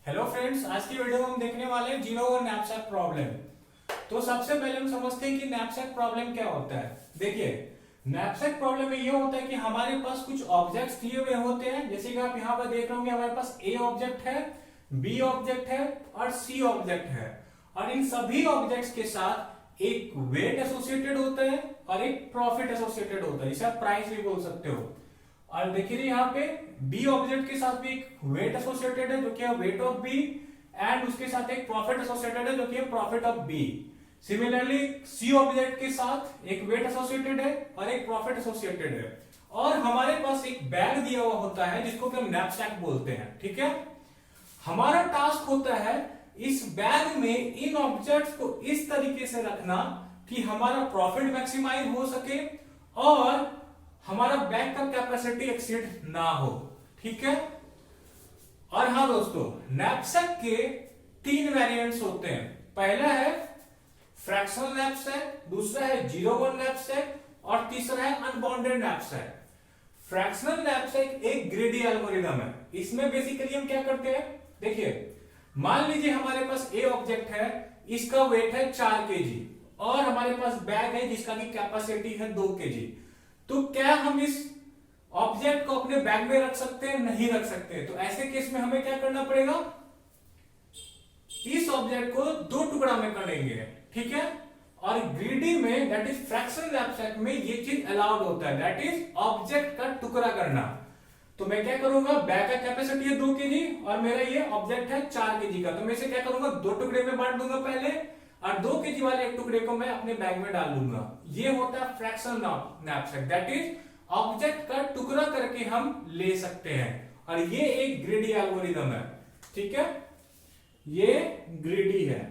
Hello friends, आज की video में हम देखने वाले हैं जीरो और नैपसैक प्रॉब्लम। तो सबसे पहले हम समझते हैं कि नैपसैक प्रॉब्लम क्या होता है। देखिए, नैपसैक प्रॉब्लम में ये होता है कि हमारे पास कुछ ऑब्जेक्ट्स दिए हुए होते हैं। जैसे कि आप यहाँ पर देख रहे होंगे, हमारे पास ए ऑब्जेक्ट है, बी ऑब्जेक्ट है और सी ऑब्जेक्ट है। और इन सभी ऑब्जेक्ट्स के साथ एक वेट एसोसिएटेड होता है और एक प्रॉफिट एसोसिएटेड होता है, जिसे आप प्राइस भी बोल सकते हो। और देखिए यहाँ पे बी ऑब्जेक्ट के साथ भी एक वेट एसोसिएटेड है, जो कि है वेट ऑफ बी, एंड उसके साथ एक प्रॉफिट एसोसिएटेड है, जो कि है profit of B. Similarly C object के साथ एक वेट एसोसिएटेड है और एक प्रॉफिट एसोसिएटेड है। और हमारे पास एक बैग दिया हुआ होता है जिसको कि हम नैपसैक बोलते हैं। ठीक है, हमारा टास्क होता है इस बैग में इन ऑब्जेक्ट्स को इस तरीके से रखना कि हमारा प्रॉफिट मैक्सिमाइज हो सके और हमारा बैग का कैपेसिटी एक्सीड ना हो। ठीक है, और हाँ दोस्तों, नैपसैक के तीन वेरिएंट्स होते हैं। पहला है फ्रैक्शनल नैपसैक, दूसरा है 0-1 नैपसैक और तीसरा है अनबाउंडेड नैपसैक। फ्रैक्शनल नैपसैक एक ग्रेडी एल्गोरिदम है। इसमें बेसिकली हम क्या करते हैं, देखिए मान लीजिए हमारे पास ए ऑब्जेक्ट है, इसका वेट है 4 केजी और हमारे पास बैग है जिसका की कैपेसिटी है 2 केजी। तो क्या हम इस ऑब्जेक्ट को अपने बैग में रख सकते हैं? नहीं रख सकते। तो ऐसे केस में हमें क्या करना पड़ेगा, इस ऑब्जेक्ट को दो टुकड़ा में करेंगे। ठीक है, और ग्रीडी में, दैट इज फ्रैक्शनल नैपसैक में, ये चीज अलाउड होता है, दैट इज ऑब्जेक्ट का टुकड़ा करना। तो मैं क्या करूंगा, बैग का कैपेसिटी है 2 केजी और मेरा ये ऑब्जेक्ट है 4 केजी का। तो मैं इसे क्या करूंगा, दो टुकड़े में बांट दूंगा पहले, और 2 केजी वाले एक टुकड़े को मैं अपने बैग में डाल दूंगा। ये होता है fractional knapsack, that is object का टुकड़ा करके हम ले सकते हैं। और ये एक ग्रेडी एल्गोरिदम है। ठीक है, ये ग्रेडी है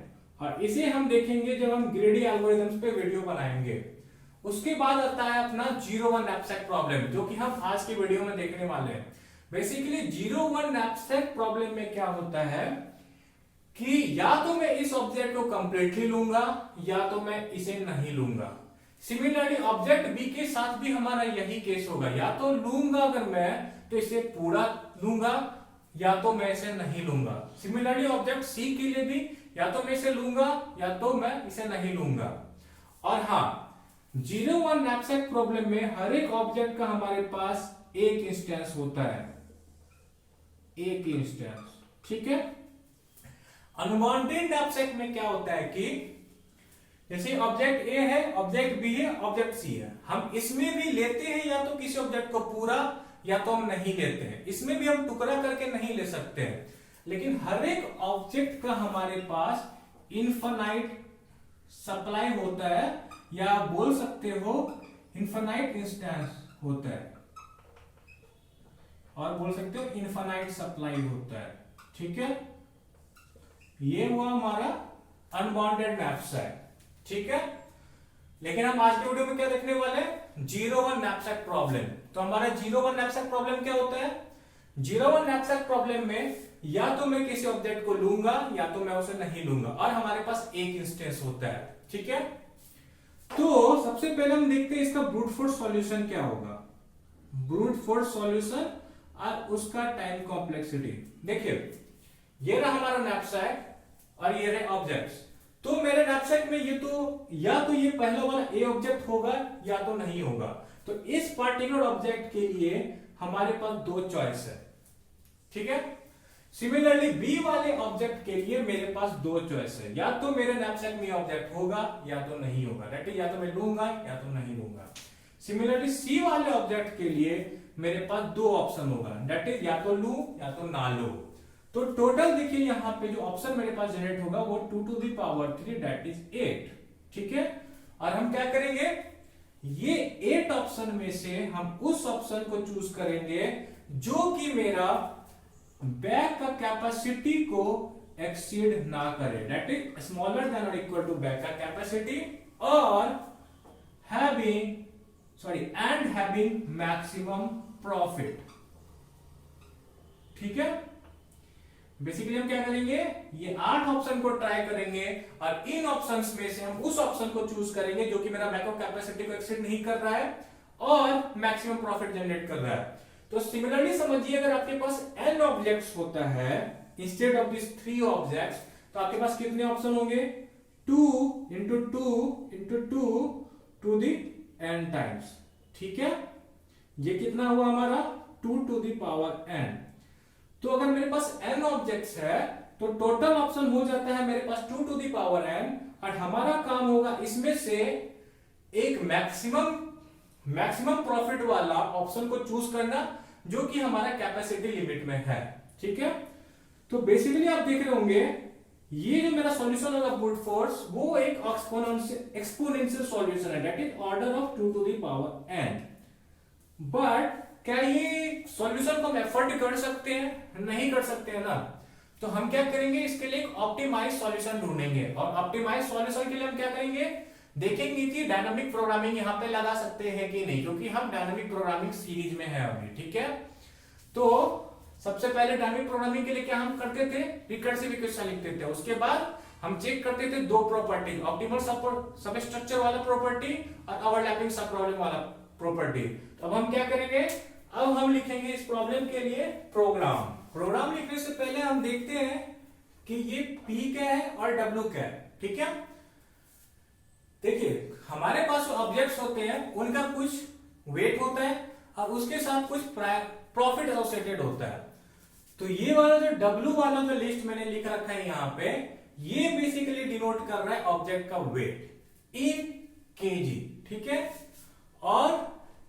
और इसे हम देखेंगे जब हम ग्रेडी एल्गोरिदम्स पे वीडियो बनाएंगे। उसके बाद आता है अपना 0-1 नैपसैक प्रॉब्लम, जो कि हम आज की वीडियो में देखने वाले हैं। बेसिकली 0-1 नैपसैक प्रॉब्लम में क्या होता है कि या तो मैं इस ऑब्जेक्ट को कंप्लीटली लूंगा या तो मैं इसे नहीं लूंगा। सिमिलरली ऑब्जेक्ट बी के साथ भी हमारा यही केस होगा, या तो लूंगा अगर मैं तो इसे पूरा लूंगा या तो मैं इसे नहीं लूंगा। सिमिलरली ऑब्जेक्ट सी के लिए भी या तो मैं इसे लूंगा या तो मैं इसे नहीं लूंगा। और हाँ, 0-1 नैपसैक प्रॉब्लम में हर एक ऑब्जेक्ट का हमारे पास एक इंस्टेंस होता है, एक इंस्टेंस। ठीक है, अनवांटेड नैपसैक में क्या होता है कि जैसे ऑब्जेक्ट ए है, ऑब्जेक्ट बी है, ऑब्जेक्ट सी है, हम इसमें भी लेते हैं या तो किसी ऑब्जेक्ट को पूरा या तो हम नहीं लेते हैं। इसमें भी हम टुकड़ा करके नहीं ले सकते हैं। लेकिन हर एक ऑब्जेक्ट का हमारे पास इनफाइनाइट सप्लाई होता है, या आप बोल सकते हो इनफाइनाइट इंस्टेंस होता है, और बोल सकते हो इनफाइनाइट सप्लाई होता है। ठीक है, ये हुआ हमारा अनबाउंडेड नैपसैक। ठीक है, लेकिन हम आज के वीडियो में क्या देखने वाले हैं, 0-1 नैपसैक प्रॉब्लम। तो हमारा 0-1 नैपसैक प्रॉब्लम क्या होता है, 0-1 नैपसैक प्रॉब्लम में या तो मैं किसी ऑब्जेक्ट को लूंगा या तो मैं उसे नहीं लूंगा, और हमारे पास एक इंस्टेंस होता है। ठीक है, तो सबसे पहले हम देखते हैं इसका ब्रूट फोर्स सॉल्यूशन क्या होगा, ब्रूट फोर्स सॉल्यूशन और उसका टाइम कॉम्प्लेक्सिटी। देखिए, ये रहा हमारा नैपसैक और ये रहे ऑब्जेक्ट्स। तो मेरे नैपसैक में ये तो या तो ये पहला वाला ए ऑब्जेक्ट होगा या तो नहीं होगा। तो इस पार्टिकुलर ऑब्जेक्ट के लिए हमारे पास दो चॉइस है। ठीक है, सिमिलरली बी वाले ऑब्जेक्ट के लिए मेरे पास दो चॉइस है, या तो मेरे नैपसैक में ऑब्जेक्ट होगा या तो नहीं होगा, दैट इज या तो मैं लूंगा या तो नहीं लूंगा। सिमिलरली सी वाले ऑब्जेक्ट के लिए मेरे पास दो ऑप्शन होगा, दैट इज या तो लू या तो ना लू। तो टोटल देखिए यहाँ पे जो ऑप्शन मेरे पास जनरेट होगा वो 2⁻³ दैट इज 8। ठीक है, और हम क्या करेंगे, ये 8 ऑप्शन में से हम उस ऑप्शन को चूज करेंगे जो कि मेरा बैग का कैपेसिटी को एक्सीड ना करे, दैट इज स्मॉलर देन और इक्वल टू बैग का कैपेसिटी, और हैविंग मैक्सिमम प्रॉफिट। ठीक है, बेसिकली हम क्या करेंगे, ये 8 ऑप्शन को ट्राई करेंगे और इन ऑप्शंस में से हम उस ऑप्शन को चूज करेंगे जो कि मेरा बैकअप कैपेसिटी को एक्सीड नहीं कर रहा है और मैक्सिमम प्रॉफिट जनरेट कर रहा है। तो सिमिलरली समझिए, अगर आपके पास n ऑब्जेक्ट्स होता है इंस्टेड ऑफ दिस 3 ऑब्जेक्ट्स, तो आपके पास कितने ऑप्शन होंगे? 2 into 2 into 2 to the n times. ठीक है, ये कितना हुआ हमारा? 2 टू द पावर n। तो अगर मेरे पास n ऑब्जेक्ट्स है तो टोटल ऑप्शन हो जाता है मेरे पास 2 टू द पावर n, और हमारा काम होगा इसमें से एक मैक्सिमम प्रॉफिट वाला ऑप्शन को चूज करना, जो कि हमारा कैपेसिटी लिमिट में है। ठीक है, तो बेसिकली आप देख रहे होंगे ये जो मेरा सॉल्यूशन होगा ब्रूट फोर्स, वो एक एक्सपोनेंशियल सॉल्यूशन है, that is order of 2 to the power n। But क्या ये सॉल्यूशन को हम एफर्ट कर सकते हैं? नहीं कर सकते हैं ना। तो हम क्या करेंगे, इसके लिए एक ऑप्टिमाइज सॉल्यूशन ढूंढेंगे, और ऑप्टिमाइज सॉल्यूशन के लिए हम क्या करेंगे, देखेंगे कि डायनामिक प्रोग्रामिंग यहां पे लगा सकते हैं कि नहीं, क्योंकि हम डायनामिक प्रोग्रामिंग सीरीज में है अभी। ठीक है, तो सबसे पहले डायनामिक प्रोग्रामिंग के लिए क्या हम करते थे, रिकर्सिव इक्वेशन लिखते थे। उसके बाद हम चेक करते थे दो प्रॉपर्टी, ऑप्टिमल सब स्ट्रक्चर वाला प्रॉपर्टी और ओवरलैपिंग सब प्रॉब्लम वाला प्रॉपर्टी। तो अब हम क्या करेंगे, अब हम लिखेंगे इस प्रॉब्लम के लिए प्रोग्राम लिखने से पहले हम देखते हैं कि ये P क्या है और W क्या है। ठीक है, देखिए हमारे पास जो ऑब्जेक्ट्स होते हैं उनका कुछ वेट होता है और उसके साथ कुछ प्रॉफिट एसोसिएटेड होता है। तो ये वाला जो W वाला जो लिस्ट मैंने लिख रखा है यहाँ पे, ये बेसिकली डिनोट कर रहा है ऑब्जेक्ट का वेट इन केजी। ठीक है, और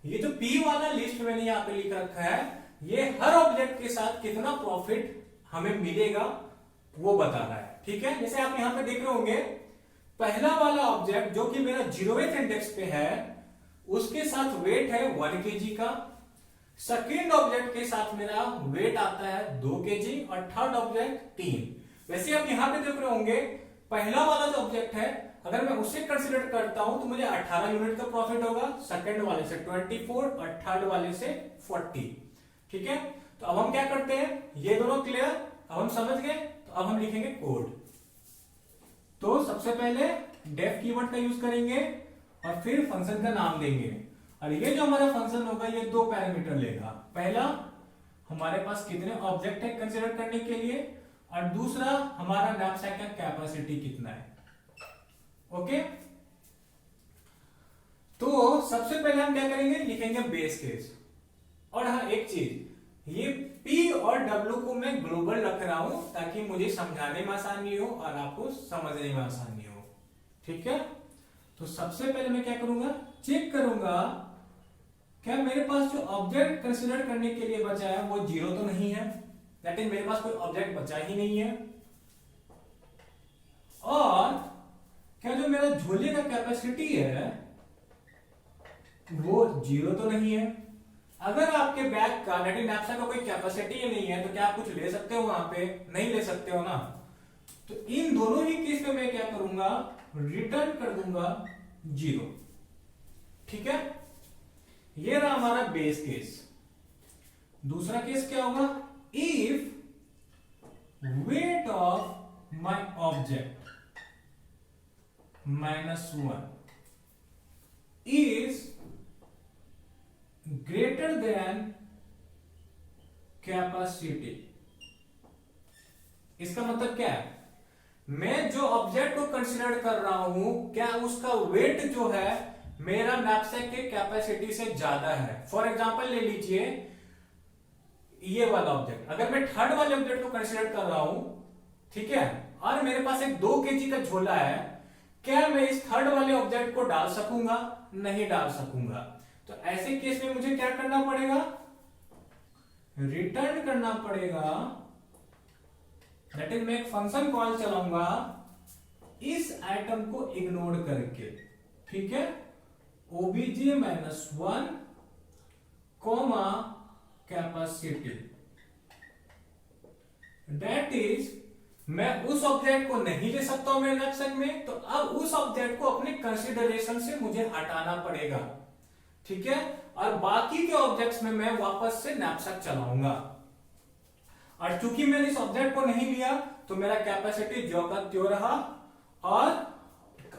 ये जो P वाला लिस्ट मैंने यहाँ पे लिख रखा है, ये हर ऑब्जेक्ट के साथ कितना प्रॉफिट हमें मिलेगा वो बता रहा है। ठीक है, जैसे आप यहाँ पे देख रहे होंगे, पहला वाला ऑब्जेक्ट जो कि मेरा 0th इंडेक्स पे है, उसके साथ वेट है 1 kg का। सेकेंड ऑब्जेक्ट के साथ मेरा वेट आता है 2 kg और थर्ड ऑब्जेक्ट 3। वैसे आप यहाँ पे देख रहे होंगे, पहला वाला जो ऑब्जेक्ट है अगर मैं उसे कंसीडर करता हूं तो मुझे 18 यूनिट का प्रॉफिट होगा, सेकंड वाले से 24 और थर्ड वाले से 40। ठीक है, तो अब हम क्या करते हैं, ये दोनों क्लियर, अब हम समझ गए, तो अब हम लिखेंगे कोड। तो सबसे पहले डेफ कीवर्ड का यूज करेंगे और फिर फंक्शन का नाम देंगे, और ये जो हमारा फंक्शन होगा ये 2 पैरामीटर लेगा। पहला हमारे पास कितने ऑब्जेक्ट है कंसीडर करने के लिए, और दूसरा हमारा नैपसैक का कैपेसिटी कितना है। ओके, तो सबसे पहले हम क्या करेंगे, लिखेंगे बेस केस। और हाँ एक चीज, ये P और W को मैं ग्लोबल रख रहा हूं ताकि मुझे समझाने में आसानी हो और आपको समझने में आसानी हो। ठीक है, तो सबसे पहले मैं क्या करूंगा, चेक करूंगा क्या मेरे पास जो ऑब्जेक्ट कंसीडर करने के लिए बचा है वो 0 तो नहीं है, दैट इज मेरे पास कोई ऑब्जेक्ट बचा ही नहीं है। और क्या जो मेरा झोले का कैपेसिटी है वो 0 तो नहीं है। अगर आपके बैग का नैपसैक का कोई कैपेसिटी ही नहीं है तो क्या आप कुछ ले सकते हो वहां पे? नहीं ले सकते हो ना। तो इन दोनों ही केस में मैं क्या करूंगा, रिटर्न कर दूंगा 0। ठीक है, ये रहा हमारा बेस केस। दूसरा केस क्या होगा, if weight of my object -1 is greater than capacity। इसका मतलब क्या है, मैं जो ऑब्जेक्ट को कंसीडर कर रहा हूं क्या उसका वेट जो है मेरा नैपसैक के कैपेसिटी से ज्यादा है। फॉर एग्जांपल ले लीजिए ये वाला ऑब्जेक्ट, अगर मैं थर्ड वाले ऑब्जेक्ट को कंसीडर कर रहा हूं, ठीक है, और मेरे पास एक 2 kg का झोला है, क्या मैं इस थर्ड वाले ऑब्जेक्ट को डाल सकूंगा? नहीं डाल सकूंगा। तो ऐसे केस में मुझे क्या करना पड़ेगा, रिटर्न करना पड़ेगा, दैट इज मैं एक फंक्शन कॉल चलाऊंगा इस आइटम को इग्नोर करके। ठीक है, obj-1 comma capacity, that is मैं उस ऑब्जेक्ट को नहीं ले सकता हूं मेरे नैपसैक में, तो अब उस ऑब्जेक्ट को अपने कंसीडरेशन से मुझे हटाना पड़ेगा। ठीक है, और बाकी के ऑब्जेक्ट्स में मैं वापस से नैपसैक चलाऊंगा। और चूंकि मैंने इस ऑब्जेक्ट को नहीं लिया तो मेरा कैपेसिटी जो का त्यों रहा और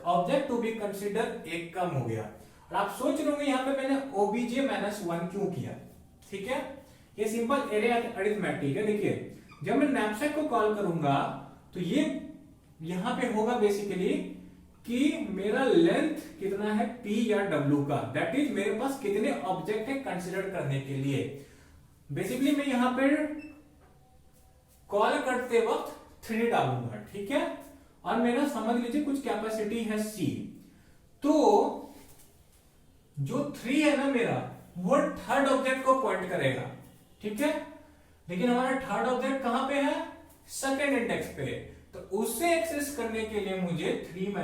ऑब्जेक्ट टू बी कंसीडर एक कम हो गया। और आप सोच रहे होंगे यहां पे मैंने obj-1 क्यों किया। ठीक है, ये सिंपल एरे अरिथमेटिक है। देखिए जब मैं नैपसैक को कॉल करूंगा तो ये यहां पे होगा बेसिकली कि मेरा लेंथ कितना है P या W का, दैट इज मेरे पास कितने ऑब्जेक्ट है कंसिडर करने के लिए। बेसिकली मैं यहां पर कॉल करते वक्त 3 डालूंगा, ठीक है, और मेरा समझ लीजिए कुछ कैपेसिटी है C, तो जो 3 है ना मेरा, वो थर्ड ऑब्जेक्ट को पॉइंट करेगा, ठीक है, लेकिन हमारा थर्ड ऑब्जेक्ट कहां पे है, सेकेंड इंडेक्स पे, तो उसे एक्सेस करने के लिए मुझे 3 -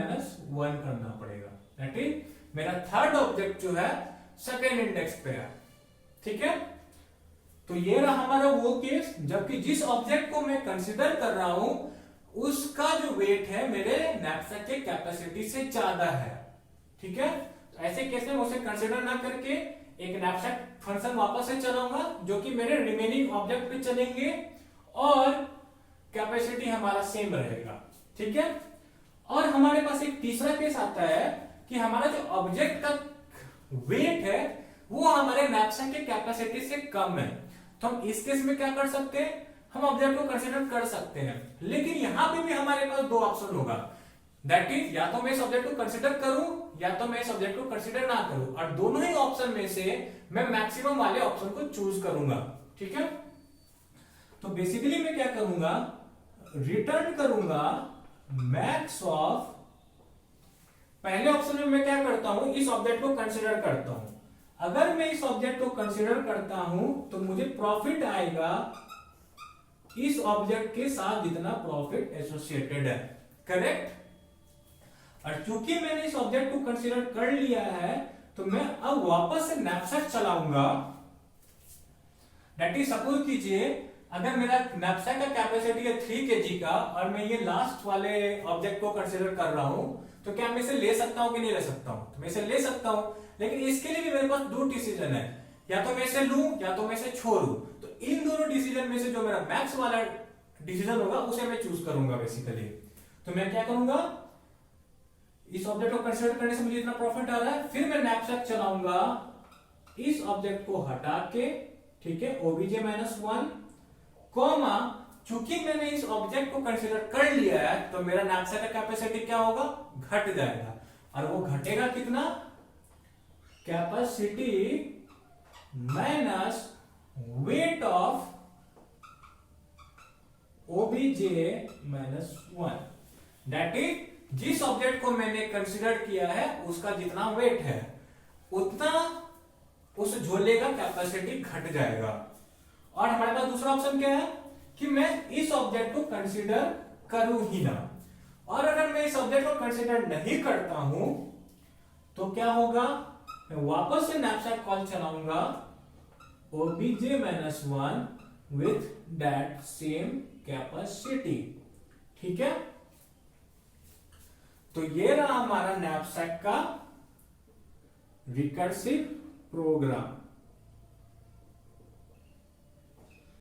1 करना पड़ेगा, दैट इज मेरा थर्ड ऑब्जेक्ट जो है सेकेंड इंडेक्स पे है, ठीक है। तो ये रहा हमारा वो केस, जबकि जिस ऑब्जेक्ट को मैं कंसीडर कर रहा हूं उसका जो वेट है मेरे नैपसैक के कैपेसिटी से ज्यादा है, ठीक है। तो ऐसे केस में उसे कंसीडर ना करके एक नैपसैक फंक्शन वापस से चलाऊंगा जो कि मेरे रिमेनिंग ऑब्जेक्ट पे चलेंगे और कैपेसिटी हमारा सेम रहेगा, ठीक है। और हमारे पास एक तीसरा केस आता है कि हमारा जो ऑब्जेक्ट का वेट है वो हमारे नैपसैक के कैपेसिटी से कम है, तो हम इस केस में क्या कर सकते हैं, हम ऑब्जेक्ट को कंसीडर कर सकते हैं, लेकिन यहां पे भी हमारे पास दो ऑप्शन होगा, दैट इज या तो मैं इस ऑब्जेक्ट को कंसीडर करूं या तो मैं इस ऑब्जेक्ट को कंसीडर ना करूं, और दोनों ही ऑप्शन में से मैं मैक्सिमम वाले ऑप्शन को चूज करूंगा, ठीक है। तो बेसिकली मैं क्या करूंगा, रिटर्न करूंगा मैक्स ऑफ, पहले ऑप्शन में मैं क्या करता हूं, इस ऑब्जेक्ट को कंसीडर करता हूं, अगर मैं इस ऑब्जेक्ट को कंसीडर करता हूं तो मुझे प्रॉफिट आएगा इस ऑब्जेक्ट के साथ जितना प्रॉफिट एसोसिएटेड है, करेक्ट। और चूंकि मैंने इस ऑब्जेक्ट को कंसीडर कर लिया है तो मैं अब वापस से नैपसैक चलाऊंगा, दैट इज सपोज कीजिए अगर मेरा नैपसैक का कैपेसिटी है 3 kg का और मैं ये लास्ट वाले ऑब्जेक्ट को कंसीडर कर रहा हूं, तो क्या मैं इसे ले सकता हूं कि नहीं ले सकता हूं, तो मैं इसे ले सकता हूं, लेकिन इसके लिए भी मेरे पास दो डिसीजन है, या तो मैं इसे लूं या तो मैं इसे छोड़ूं, तो इन दोनों डिसीजन में से जो मेरा मैक्स वाला डिसीजन होगा उसे मैं चूज करूंगा बेसिकली। तो मैं क्या करूंगा, इस ऑब्जेक्ट को कंसीडर करने से मुझे इतना प्रॉफिट आ रहा है, फिर मैं नैपसैक चलाऊंगा इस ऑब्जेक्ट को हटा के, ठीक है, obj-1 कॉमा, चूंकि मैंने इस ऑब्जेक्ट को कंसीडर कर लिया है तो मेरा नैपसैक का कैपेसिटी क्या होगा, घट जाएगा, और वो घटेगा कितना, capacity minus weight of obj-1, that is जिस ऑब्जेक्ट को मैंने कंसीडर किया है उसका जितना वेट है उतना उस झोले का कैपेसिटी घट जाएगा। और हमारे पास दूसरा ऑप्शन क्या है कि मैं इस ऑब्जेक्ट को कंसीडर करूं ही ना, और अगर मैं इस ऑब्जेक्ट को कंसीडर नहीं करता हूं तो क्या होगा, मैं वापस से नैपसैक कॉल चलाऊंगा obj-1 with that same capacity, ठीक है। तो ये रहा हमारा नैपसैक का रिकर्सिव प्रोग्राम।